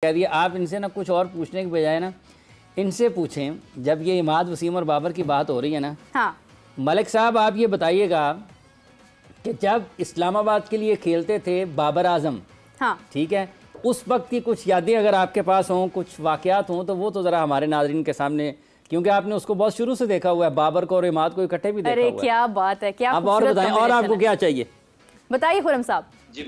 कह दिया। आप इनसे ना कुछ और पूछने के बजाय ना इनसे पूछें, जब ये इमाद वसीम और बाबर की बात हो रही है ना, हाँ। मलिक साहब आप ये बताइएगा कि जब इस्लामाबाद के लिए खेलते थे बाबर आजम, हाँ ठीक है, उस वक्त की कुछ यादें अगर आपके पास हों, कुछ वाकयात हों, तो वो तो ज़रा हमारे नाज़रीन के सामने, क्योंकि आपने उसको बहुत शुरू से देखा हुआ है, बाबर को और इमाद को इकट्ठे भी देखा हुआ है। क्या बात है, क्या आप और बताएं, और आपको क्या चाहिए बताइए खुरम साहब। जी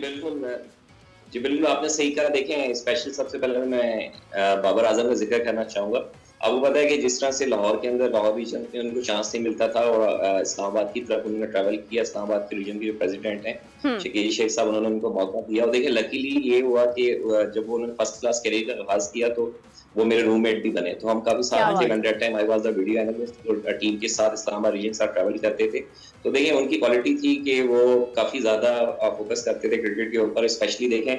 बिल्कुल आपने सही कहा। देखें, स्पेशल सबसे पहले मैं बाबर आजम का जिक्र करना चाहूँगा। आपको पता है कि जिस तरह से लाहौर के अंदर लाहौर रीजन में उनको चांस नहीं मिलता था और इस्लामाबाद की तरफ उन्होंने ट्रैवल किया। इस्लामाबाद के रीजन के जो प्रेसिडेंट हैं शकील शेख साहब, उन्होंने उनको मौका दिया और देखिए लकीली ये हुआ कि जब उन्होंने फर्स्ट क्लास करियर का आगाज किया तो वो मेरे रूममेट भी बने, तो हम काफी साथ थे। At that time I was the video analyst और टीम के साथ इस्लामाबाद रीजन के साथ ट्रैवल करते थे। तो देखिए उनकी क्वालिटी थी कि वो काफी ज्यादा फोकस करते थे क्रिकेट के ऊपर। स्पेशली देखें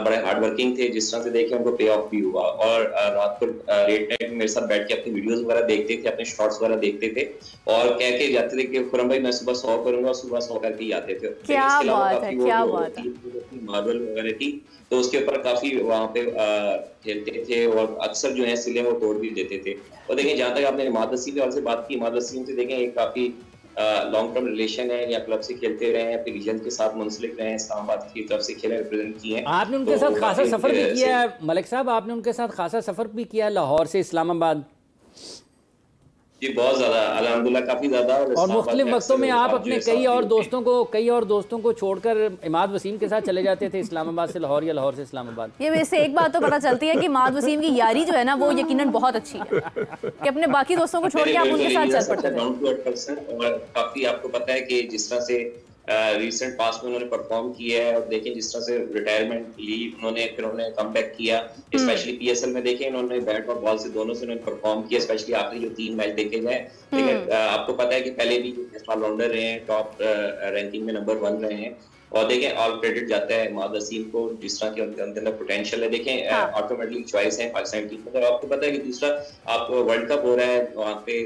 बड़े हार्ड वर्किंग थे। जिस तरह से देखें उनको पे ऑफ भी हुआ और रात को लेट नाइट मेरे साथ बैठ के अपनी वीडियोस वगैरह देखते थे, अपने शॉट्स वगैरह देखते थे और कह के जाते थे कि खुरम भाई मैं सुबह 100 करूंगा, सुबह 100 करके ही आते थे। क्या बात है, क्या बात है। मार्बल वगैरह थी तो उसके ऊपर काफी वहाँ पे खेलते थे और अक्सर जो है सिले वो तोड़ भी देते थे। और देखें जहाँ तक आपने इमाद वसीम की से बात की, इमाद वसीम से देखें एक काफी लॉन्ग टर्म रिलेशन है, या क्लब से खेलते रहे हैं, फिर रीजन के साथ मुंसलिक रहे हैं, इस्लामाबाद की तरफ से खेले रिप्रेजेंट किए हैं। आपने उनके साथ खासा सफर भी किया है मलिक साहब, आपने उनके साथ खासा सफर भी किया है लाहौर से इस्लामाबाद। जी बहुत ज्यादा, अल्हम्दुलिल्लाह काफी ज्यादा। और मुख्तलिफ वक्तों में आप अपने कई और दोस्तों को छोड़कर इमाद वसीम के साथ चले जाते थे इस्लामाबाद से लाहौर या लाहौर से इस्लामाबाद। ये वैसे एक बात तो पता चलती है कि इमाद वसीम की यारी जो है ना वो यकीनन बहुत अच्छी है कि अपने बाकी दोस्तों को छोड़ के आप उनके साथ चल पड़ते थे। और काफी आपको पता है कि जिस तरह से रिसेंट पास में उन्होंने परफॉर्म किया है और देखें जिस तरह से रिटायरमेंट ली उन्होंने, फिर उन्होंने कमबैक किया। स्पेशली पीएसएल में देखें इन्होंने बैट और बॉल से दोनों से उन्होंने परफॉर्म किया। स्पेशली आखिरी जो 3 मैच देखे गए, आपको पता है कि पहले भी ऑलराउंडर रहे हैं, टॉप रैंकिंग में नंबर 1 रहे हैं। और देखें ऑल क्रेडिट जाता है इमाद वसीम को, जिस तरह के उनके अंदर पोटेंशियल है। देखें ऑटोमेटिकली चॉइस है पाकिस्तान टीम में। आपको पता है कि दूसरा आप वर्ल्ड कप हो रहा है वहाँ पे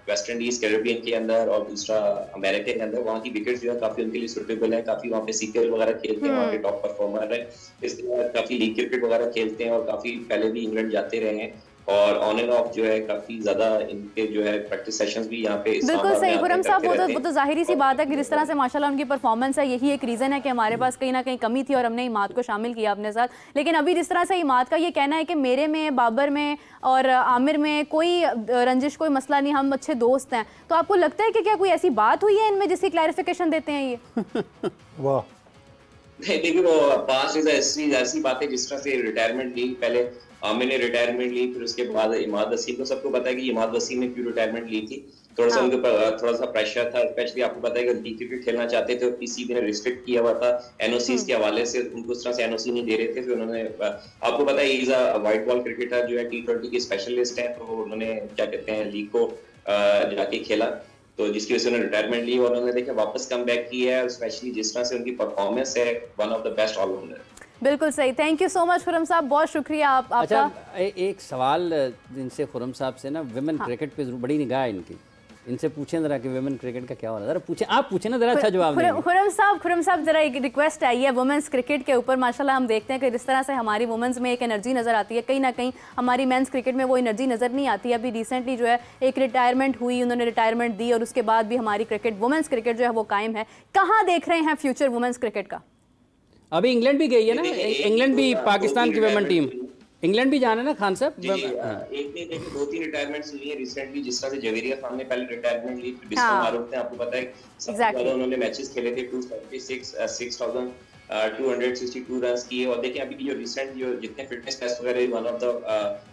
वेस्ट इंडीज कैरेबियन के अंदर और दूसरा अमेरिका के अंदर, वहाँ की विकेट जो है काफी उनके लिए सुटेबल है। काफी वहाँ पे सीपीएल वगैरह खेलते हैं, वहाँ के टॉप परफॉर्मर है। इसके बाद काफी लीग क्रिकेट वगैरह खेलते हैं और काफी पहले भी इंग्लैंड जाते रहे हैं और ऑन एंड ऑफ जो है काफी ज्यादा इनके जो है प्रैक्टिस सेशंस भी यहाँ पे। बिल्कुल सही खुरम साहब, वो तो जाहिर सी बात है कि जिस तरह से माशाल्लाह उनकी परफॉर्मेंस है, यही एक रीजन है कि हमारे पास कहीं ना कहीं कमी थी और हमने इमाद को शामिल किया अपने साथ। लेकिन अभी जिस तरह से इमाद का ये कहना है कि मेरे में, बाबर में और आमिर में कोई रंजिश, कोई मसला नहीं, हम अच्छे दोस्त हैं, तो आपको लगता है कि क्या कोई ऐसी बात हुई है इनमें जिसकी क्लैरिफिकेशन देते हैं ये? वाह, देखिए वो पास ऐसी बातें, जिस तरह से रिटायरमेंट ली, पहले आमिर ने रिटायरमेंट ली, फिर उसके बाद इमाद वसीम को सबको पता है कि इमाद वसीम ने क्यों रिटायरमेंट ली थी। थोड़ा सा उनके ऊपर थोड़ा सा प्रेशर था। स्पेशली आपको पता है कि लीग क्रिकेट खेलना चाहते थे और पीसीबी ने रिस्ट्रिक्ट किया हुआ था एनओसीज के हवाले से, उनको उस तरह से एनओसी नहीं दे रहे थे। फिर उन्होंने, आपको पता है is a white ball cricketer जो है, T20 के स्पेशलिस्ट हैं, तो उन्होंने क्या कहते हैं लीग को जाके खेला, तो जिसकी वजह से उन्होंने रिटायरमेंट ली और उन्होंने देखा वापस कम बैक किया है। स्पेशली जिस तरह से उनकी परफॉर्मेंस है, one of the best allrounder. बिल्कुल सही, thank you so much Khurram साहब, बहुत शुक्रिया आपका। अच्छा, एक सवाल इनसे खुरम साहब से ना, विमेन क्रिकेट पे बड़ी निगाह है इनकी, इनसे पूछें जरा कि विमेन क्रिकेट का क्या हो रहा है, जरा पूछें, आप पूछें ना, जरा अच्छा जवाब दें। खुरम साहब जरा एक रिक्वेस्ट आई है वुमेन्स क्रिकेट के ऊपर। माशाल्लाह हम देखते हैं कि जिस तरह से हमारी वुमेन्स में एक एनर्जी नज़र आती है, कहीं ना कहीं हमारी मेंस क्रिकेट में वो एनर्जी नज़र नहीं आती। अभी रिसेंटली जो है एक रिटायरमेंट हुई, उन्होंने रिटायरमेंट दी और उसके बाद भी हमारी क्रिकेट, वुमेन्स क्रिकेट जो है वो कायम है। कहाँ देख रहे हैं फ्यूचर वुमेन्स क्रिकेट का? अभी इंग्लैंड भी गई है ना, इंग्लैंड भी, पाकिस्तान की वुमेन टीम इंग्लैंड भी जाना है ना खान साहब। एक नहीं, देखिए 2-3 रिटायरमेंट्स हुई है रिसेंटली। जिस तरह से जवेरिया खान ने पहले रिटायरमेंट ली, फिर बिस्मिल्लाह मारूफ ने, आपको पता है सबसे ज्यादा उन्होंने मैचेस खेले थे, 6262 रन किए। और देखिए अभी जो रिसेंट जो जितने फिटनेस टेस्ट वगैरह, one of the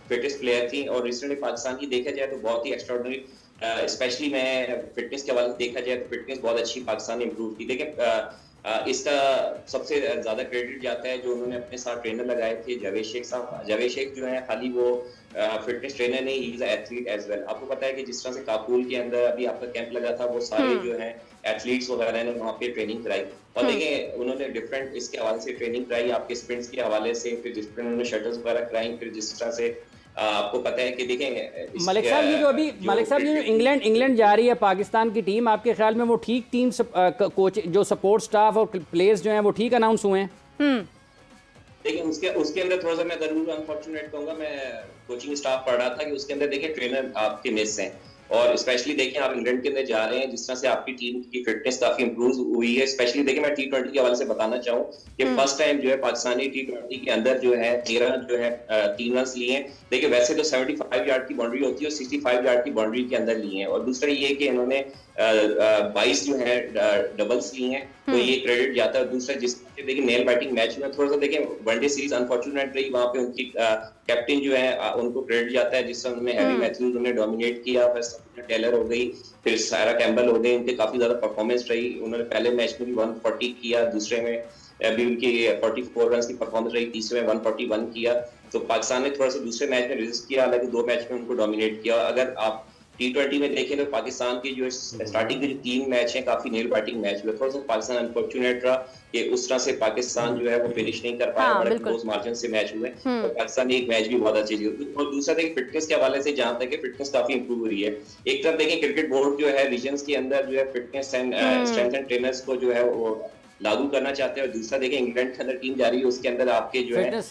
fittest player थी। और रिसेंटली पाकिस्तान की देखा जाए तो बहुत ही एक्स्ट्राऑर्डिनरी, स्पेशली मैं फिटनेस के हवाले से देखा जाए तो फिटनेस बहुत अच्छी पाकिस्तान ने इंप्रूव की। देखिए इसका सबसे ज्यादा क्रेडिट जाता है जो उन्होंने अपने साथ ट्रेनर लगाए थे, जावेद शेख साहब। जावेद शेख जो है खाली वो फिटनेस ट्रेनर नहीं, he is athlete as well. आपको पता है कि जिस तरह से काबुल के अंदर अभी आपका कैंप लगा था, वो सारे जो है एथलीट्स वगैरह ने वहाँ पे ट्रेनिंग कराई। और देखें उन्होंने डिफरेंट इसके हवाले से ट्रेनिंग कराई, आपके स्प्रिंट्स के हवाले से, फिर जिस तरह उन्होंने शटल्स वगैरह कराई, फिर जिस तरह से आपको पता है कि देखें मलिक साहब ये जो अभी मलिक साहब ये जो इंग्लैंड जा रही है पाकिस्तान की टीम, आपके ख्याल में वो ठीक टीम कोच जो सपोर्ट स्टाफ और प्लेयर्स जो हैं वो ठीक अनाउंस हुए हैं? लेकिन उसके अंदर थोड़ा सा मैं जरूर अनफॉर्चुनेट कहूंगा, मैं कोचिंग स्टाफ पढ़ रहा था कि उसके अंदर देखिए ट्रेनर आपके मिस हैं, और स्पेशली देखिए आप इंग्लैंड के अंदर जा रहे हैं, जिस तरह से आपकी टीम की फिटनेस काफी इंप्रूव हुई है। स्पेशली देखिए मैं T20 के हवाले से बताना चाहूँ कि फर्स्ट टाइम जो है पाकिस्तानी T20 के अंदर जो है 13 जो है 3 रन लिए हैं। देखिए वैसे तो 75 यार्ड की बाउंड्री होती है और 65 यार्ड की बाउंड्री के अंदर लिए हैं, और दूसरा ये कि इन्होंने 22 जो है डबल्स लिए हैं, तो ये क्रेडिट जाता है। दूसरा जिस देखिए नेल बैटिंग मैच में थोड़ा सा देखिए वनडे सीरीज अनफॉर्चुनेट रही, वहां पे उनकी कैप्टन जो है उनको क्रेडिट जाता है, जिससे उन्होंने हैरी मैथ्यूज उन्होंने डोमिनेट किया, फिर टेलर हो गई, फिर सारा कैम्बल हो गई, उनकी काफी ज्यादा परफॉर्मेंस रही। उन्होंने पहले मैच में भी 140 किया, दूसरे में अभी उनकी 44 रन की परफॉर्मेंस रही, तीसरे में 141 किया। तो पाकिस्तान ने थोड़ा सा दूसरे मैच में रेजिस्ट किया, हालांकि 2 मैच में उनको डोमिनेट किया। अगर आप T20 में देखें तो पाकिस्तान की जो स्टार्टिंग के जो 3 मैच हैं काफी नेल बैटिंग मैच हुए, थोड़ा सा पाकिस्तान अनफॉर्चुनेट रहा कि उस तरह से पाकिस्तान जो है वो फिनिश नहीं कर पाया, बड़े क्लोज मार्जिन से मैच हुए, और पाकिस्तान ने एक मैच भी बहुत अच्छी जीती। और दूसरा देखिए फिटनेस के हवाले से जहां तक फिटनेस काफी इंप्रूव हुई है। एक तरफ देखिए क्रिकेट बोर्ड जो है रीजन्स के अंदर जो है fitness and strength and trainers को जो है वो लागू करना चाहते हैं, और दूसरा देखिए इंग्लैंड के अंदर टीम जा रही है, उसके अंदर आपके जो है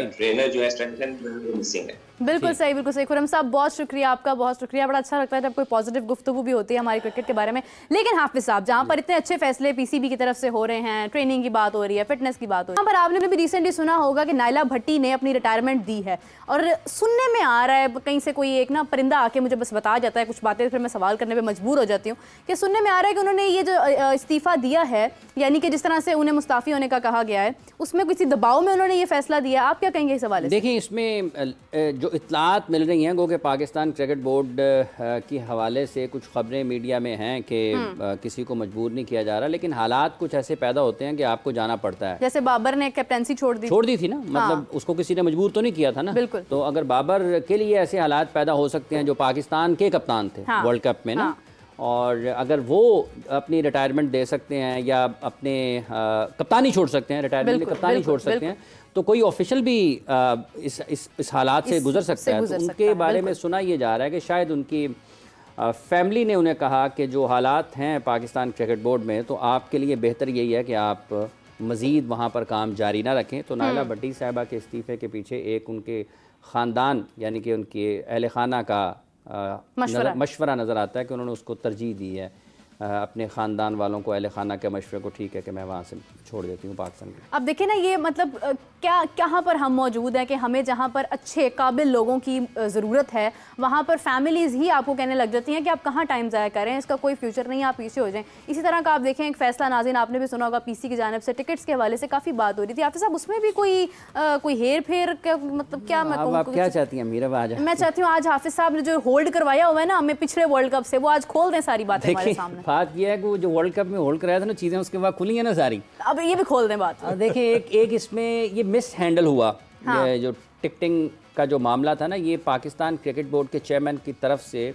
ट्रेनर जो है स्ट्रेंथ एंड मिसिंग है। बिल्कुल सही, बिल्कुल सही। खुर्रम साहब बहुत शुक्रिया आपका, बहुत शुक्रिया। बड़ा अच्छा लगता है जब कोई पॉजिटिव गुफ्तगू भी होती है हमारी क्रिकेट के बारे में। लेकिन हाफिज साहब, जहाँ पर इतने अच्छे फैसले पीसीबी की तरफ से हो रहे हैं, ट्रेनिंग की बात हो रही है, फिटनेस की बात हो रही है, यहाँ पर आपने भी रिसेंटली सुना होगा कि नाइला भट्टी ने अपनी रिटायरमेंट दी है, और सुनने में आ रहा है कहीं से कोई एक ना परिंदा आके मुझे बस बता जाता है कुछ बातें, फिर मैं सवाल करने पर मजबूर हो जाती हूँ कि सुनने में आ रहा है कि उन्होंने ये जो इस्तीफा दिया है, यानी कि जिस तरह से उन्हें मुस्ताफी होने का कहा गया है, उसमें किसी दबाव में उन्होंने ये फैसला दिया। आप क्या कहेंगे इस हवाले से? देखिए इसमें जो इत्तलात मिल रही हैं, गो कि पाकिस्तान क्रिकेट बोर्ड की हवाले से कुछ खबरें मीडिया में हैं कि किसी को मजबूर नहीं किया जा रहा, लेकिन हालात कुछ ऐसे पैदा होते हैं कि आपको जाना पड़ता है। जैसे बाबर ने कैप्टेंसी छोड़ दी थी ना, मतलब उसको किसी ने मजबूर तो नहीं किया था ना। बिल्कुल। तो अगर बाबर के लिए ऐसे हालात पैदा हो सकते हैं, जो पाकिस्तान के कप्तान थे वर्ल्ड कप में ना, और अगर वो अपनी रिटायरमेंट दे सकते हैं या अपने कप्तानी छोड़ सकते हैं, रिटायरमेंट में कप्तानी छोड़ सकते हैं, तो कोई ऑफिशियल भी इस हालात से गुजर सकता है। तो उनके बारे में सुना ये जा रहा है कि शायद उनकी फैमिली ने उन्हें कहा कि जो हालात हैं पाकिस्तान क्रिकेट बोर्ड में, तो आपके लिए बेहतर यही है कि आप मज़ीद वहाँ पर काम जारी ना रखें। तो नाइला भट्टी साहिबा के इस्तीफ़े के पीछे एक उनके ख़ानदान यानी कि उनके अहल खाना का मशवरा नज़र आता है कि उन्होंने उसको तरजीह दी है, अपने ख़ानदान वालों को, अहल खाना के मशवरे को, ठीक है कि मैं वहाँ से छोड़ देती हूँ पाकिस्तान की। अब देखिए ना, ये मतलब क्या कहाँ पर हम मौजूद हैं कि हमें जहाँ पर अच्छे काबिल लोगों की ज़रूरत है, वहाँ पर फैमिलीज़ ही आपको कहने लग जाती हैं कि आप कहाँ टाइम ज़ाया करें, इसका कोई फ्यूचर नहीं, आप पीछे हो जाएं। इसी तरह का आप देखें एक फ़ैसला, नाज़रीन आपने भी सुना होगा, पीसी की जानिब से टिकट्स के हवाले से काफ़ी बात हो रही थी। आप साहब उसमें भी कोई हेर फेर, मतलब क्या आप क्या चाहती हैं मीरा? आज मैं चाहती हूँ आज हाफिज साहब ने जो होल्ड करवाया हुआ है ना हमें पिछले वर्ल्ड कप से, वो आज खोल दें सारी बातें हमारे सामने। बात यह है कि वो जो वर्ल्ड कप में होल्ड कराया था ना चीज़ें, उसके बाद खुली है ना सारी, अब ये भी खोल दें बात। देखिए एक इसमें ये मिस हैंडल हुआ। ये जो टिकटिंग का जो मामला था ना, ये पाकिस्तान क्रिकेट बोर्ड के चेयरमैन की तरफ से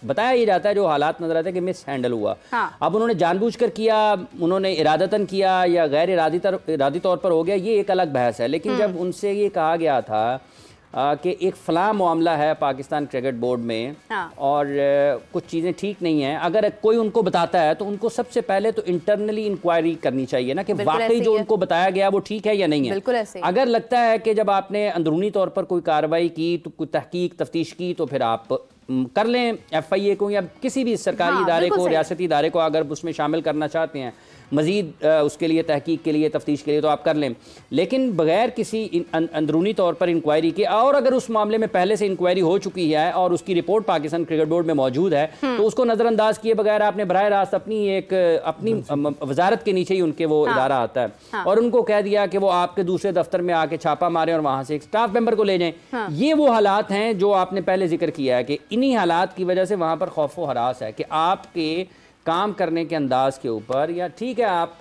बताया ही जाता है, जो हालात नजर आते हैं कि मिस हैंडल हुआ। अब उन्होंने जानबूझकर किया, उन्होंने इरादतन किया या गैर इरादी तौर पर हो गया, ये एक अलग बहस है। लेकिन जब उनसे ये कहा गया था कि एक फ़लाँ मामला है पाकिस्तान क्रिकेट बोर्ड में और कुछ चीज़ें ठीक नहीं हैं, अगर कोई उनको बताता है तो उनको सबसे पहले तो इंटरनली इंक्वायरी करनी चाहिए ना कि वाकई जो उनको बताया गया वो ठीक है या नहीं है। अगर लगता है कि जब आपने अंदरूनी तौर पर कोई कार्रवाई की, तो कोई तहकीक तफ्तीश की, तो फिर आप कर लें FIA को या किसी भी सरकारी इदारे को, रियासती इदारे को, अगर उसमें शामिल करना चाहते हैं मज़ीद उसके लिए तहकीक के लिए, तफ्तीश के लिए, तो आप कर लें। लेकिन बगैर किसी अंदरूनी तौर पर इंक्वायरी के, और अगर उस मामले में पहले से इंक्वायरी हो चुकी है और उसकी रिपोर्ट पाकिस्तान क्रिकेट बोर्ड में मौजूद है, तो उसको नज़रअंदाज किए बगैर आपने बराह रास्त अपनी वजारत के नीचे ही उनके वो इदारा आता है और उनको कह दिया कि वो आपके दूसरे दफ्तर में आके छापा मारें और वहाँ से एक स्टाफ मेंबर को ले जाएं। ये वो हालात हैं जो आपने पहले जिक्र किया है कि इन्हीं हालात की वजह से वहाँ पर खौफ व हरास है कि आपके काम करने के अंदाज के ऊपर, या ठीक है आप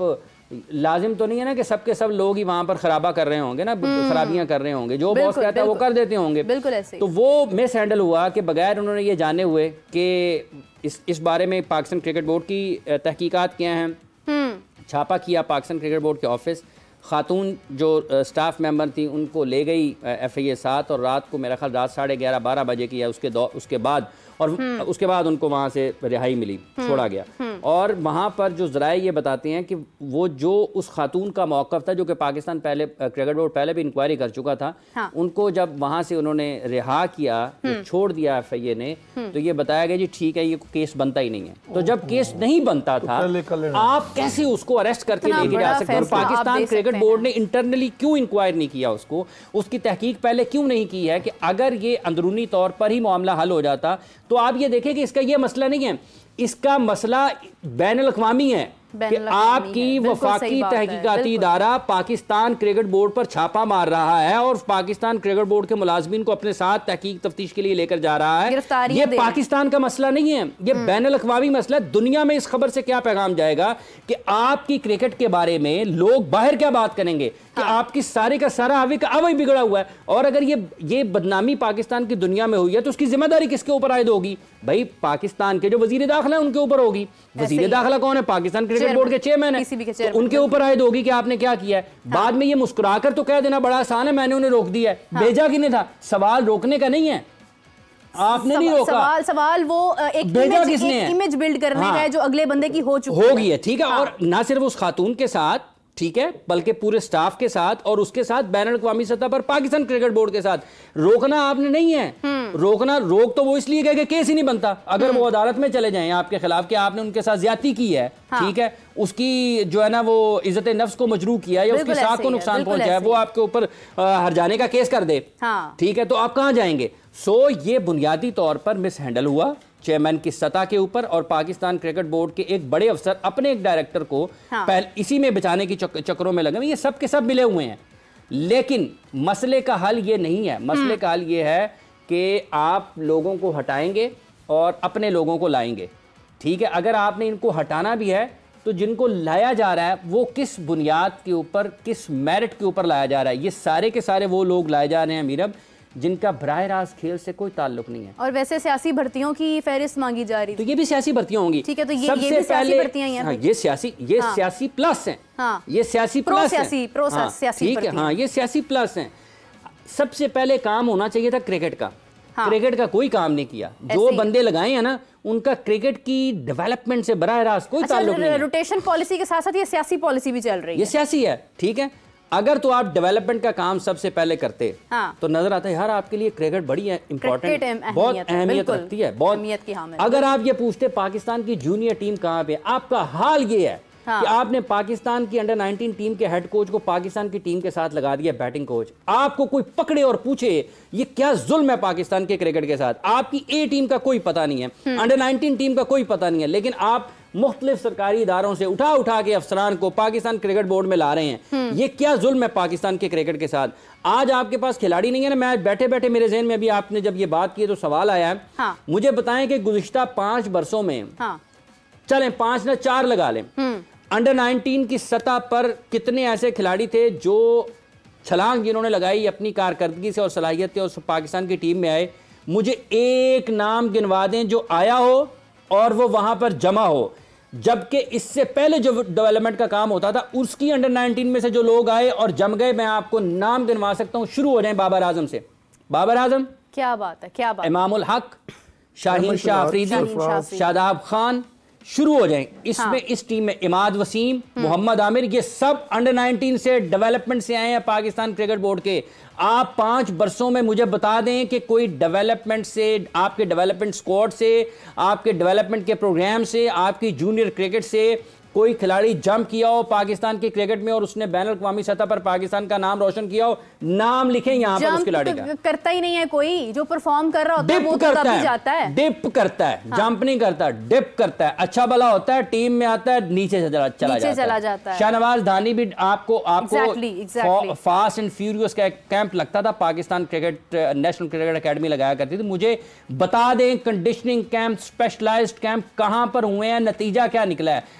लाजिम तो नहीं है ना कि सबके सब लोग ही वहाँ पर खराबा कर रहे होंगे ना, खराबियाँ कर रहे होंगे, जो बॉस कहता है वो कर देते होंगे। बिल्कुल ऐसे। तो वो मिस हैंडल हुआ कि बगैर उन्होंने ये जाने हुए कि इस बारे में पाकिस्तान क्रिकेट बोर्ड की तहकीकात किए हैं, छापा किया पाकिस्तान क्रिकेट बोर्ड के ऑफिस, खातून जो स्टाफ मेंबर थी उनको ले गई FIA 7 और रात को मेरा ख्याल रात 11:30-12 बजे की है उसके बाद और उसके बाद उनको वहाँ से रिहाई मिली, छोड़ा गया। और वहाँ पर जो ज़राए ये बताते हैं कि वो जो उस खातून का मौक़िफ़ था, जो कि पाकिस्तान पहले क्रिकेट बोर्ड पहले भी इंक्वायरी कर चुका था, उनको जब वहाँ से उन्होंने रिहा किया, छोड़ दिया FIA ने, तो ये बताया गया जी ठीक है, ये केस बनता ही नहीं है। तो जब केस नहीं बनता था, आप कैसे उसको अरेस्ट करके लेके जा सकते? और पाकिस्तान क्रिकेट बोर्ड ने इंटरनली क्यों इंक्वायर नहीं किया उसको, उसकी तहकीक पहले क्यों नहीं की है कि अगर ये अंदरूनी तौर पर ही मामला हल हो जाता तो आप ये देखें कि इसका ये मसला नहीं है, इसका मसला बैनुल-अक़वामी है कि आपकी वफाकी तहकीकाती इदारा पाकिस्तान क्रिकेट बोर्ड पर छापा मार रहा है और पाकिस्तान क्रिकेट बोर्ड के मुलाजमीन को अपने साथ तहकीक तफ्तीश के लिए लेकर जा रहा है। ये पाकिस्तान का मसला नहीं है, ये बैनुल-अक़वामी मसला है। दुनिया में इस खबर से क्या पैगाम जाएगा कि आपकी क्रिकेट के बारे में लोग बाहर क्या बात करेंगे कि आपकी सारे का सारा अवई बिगड़ा हुआ है। और अगर ये बदनामी पाकिस्तान की दुनिया में हुई है तो उसकी जिम्मेदारी किसके ऊपर आयद होगी? भाई पाकिस्तान के जो वजीर दाखिला है उनके ऊपर होगी। वजीर दाखिला कौन है? पाकिस्तान क्रिकेट बोर्ड के चेयरमैन है, तो उनके ऊपर आयद होगी कि आपने क्या किया है। बाद में ये मुस्कुराकर तो कह देना बड़ा आसान है, मैंने उन्हें रोक दिया है। भेजा किसने था? सवाल रोकने का नहीं है, आपने नहीं रोका। सवाल वो एक भेजा किसने है? इमेज बिल्ड करने का है जो अगले बंदे की होगी है, ठीक है। और ना सिर्फ उस खातून के साथ, ठीक है, बल्कि पूरे स्टाफ के साथ और उसके साथ बैनुल-अक़वामी सतह पर पाकिस्तान क्रिकेट बोर्ड के साथ रोकना आपने नहीं है। रोक तो वो इसलिए गए कि केस ही नहीं बनता। अगर वो अदालत में चले जाएं आपके खिलाफ कि आपने उनके साथ ज्यादती की है, ठीक है, उसकी जो है ना वो इज्जत नफ्स को मजरूह किया या उसकी साख को नुकसान पहुंचाया, वो आपके ऊपर हर्जाने का केस कर दे, ठीक है, तो आप कहां जाएंगे? सो ये बुनियादी तौर पर मिस हैंडल हुआ चेयरमैन की सतह के ऊपर और पाकिस्तान क्रिकेट बोर्ड के एक बड़े अफसर अपने एक डायरेक्टर को इसी में बचाने की चक्करों में लगे। ये सब के सब मिले हुए हैं, लेकिन मसले का हल ये नहीं है। मसले का हल ये है कि आप लोगों को हटाएंगे और अपने लोगों को लाएंगे, ठीक है। अगर आपने इनको हटाना भी है तो जिनको लाया जा रहा है वो किस बुनियाद के ऊपर, किस मेरिट के ऊपर लाया जा रहा है? ये सारे के सारे वो लोग लाए जा रहे हैं मीरब जिनका बराह रास्त खेल से कोई ताल्लुक नहीं है। और वैसे सियासी भर्तियों की फहरिस्त मांगी जा रही है, तो ये भी सियासी भर्तियां होंगी, ठीक है। तो ये भी सियासी भर्तियां हैं। हाँ, ये सियासी प्लस हैं, ये सियासी प्लस हैं, ठीक है, हाँ, ये सियासी प्लस हैं। सबसे पहले काम होना चाहिए था क्रिकेट का। क्रिकेट का कोई काम नहीं किया। जो बंदे लगाए हैं ना उनका क्रिकेट की डेवलपमेंट से बराह रास्त कोई ताल्लुक नहीं है। रोटेशन पॉलिसी के साथ साथ ये सियासी पॉलिसी भी चल रही है, ये सियासी है, ठीक है। अगर तो आप डेवलपमेंट का काम सबसे पहले करते तो नजर आता है यार आपके लिए क्रिकेट बड़ी इंपॉर्टेंट, बहुत अहमियत रखती है, बहुत अहमियत की। अगर आप ये पूछते पाकिस्तान की जूनियर टीम कहाँ पे, आपका हाल ये है कि आपने पाकिस्तान की अंडर 19 टीम के हेड कोच को पाकिस्तान की टीम के साथ लगा दिया बैटिंग कोच। आपको कोई पकड़े और पूछे ये क्या जुल्म है पाकिस्तान के क्रिकेट के साथ? आपकी ए टीम का कोई पता नहीं है, अंडर 19 टीम का कोई पता नहीं है, लेकिन आप मुख्तलिफ सरकारी इदारों से उठा के अफसरान को पाकिस्तान क्रिकेट बोर्ड में ला रहे हैं। ये क्या जुल्म है पाकिस्तान के क्रिकेट के साथ? आज आपके पास खिलाड़ी नहीं है ना। मैं बैठे बैठे मेरे ज़हन में अभी आपने जब ये बात की तो सवाल आया है, मुझे बताएं कि गुज़िश्ता 5 बरसों में, चलें 5 ना 4 लगा लें, अंडर 19 की सतह पर कितने ऐसे खिलाड़ी थे जो छलांग जिन्होंने लगाई अपनी कारकर्दगी से और सलाहियत से और पाकिस्तान की टीम में आए? मुझे एक नाम गिनवा दें जो आया हो और वो वहां पर जमा हो, जबकि इससे पहले जो डेवलपमेंट का काम होता था उसकी अंडर 19 में से जो लोग आए और जम गए, मैं आपको नाम गिनवा सकता हूं। शुरू हो जाए बाबर आजम से। बाबर आजम, क्या बात है, क्या बात, इमामुल हक, शाहीन शाह अफरीदी, शादाब खान, शुरू हो जाएं। इसमें इस टीम में इमाद वसीम, मोहम्मद आमिर, ये सब अंडर 19 से डेवलपमेंट से आए हैं पाकिस्तान क्रिकेट बोर्ड के। आप 5 बरसों में मुझे बता दें कि कोई डेवलपमेंट से, आपके डेवलपमेंट स्क्वाड से, आपके डेवलपमेंट के प्रोग्राम से, आपकी जूनियर क्रिकेट से कोई खिलाड़ी जंप किया हो पाकिस्तान की क्रिकेट में और उसने बैनुल-अक़वामी सतह पर पाकिस्तान का नाम रोशन किया हो? नाम लिखें यहाँ पर उस खिलाड़ी का। करता ही नहीं है कोई, जो परफॉर्म कर रहा होता है वो तो तभी जाता है, डिप करता है, जंप नहीं करता, डिप करता है। अच्छा भला होता है, टीम में आता है, नीचे से चला जाता है। शाहनवाज धानी भी आपको फास्ट एंड फ्यूरियस का कैंप लगता था, Pakistan cricket national cricket academy लगाया करती थी। मुझे बता दें कंडीशनिंग कैंप, स्पेशलाइज्ड कैंप कहां पर हुए हैं, नतीजा क्या निकला है?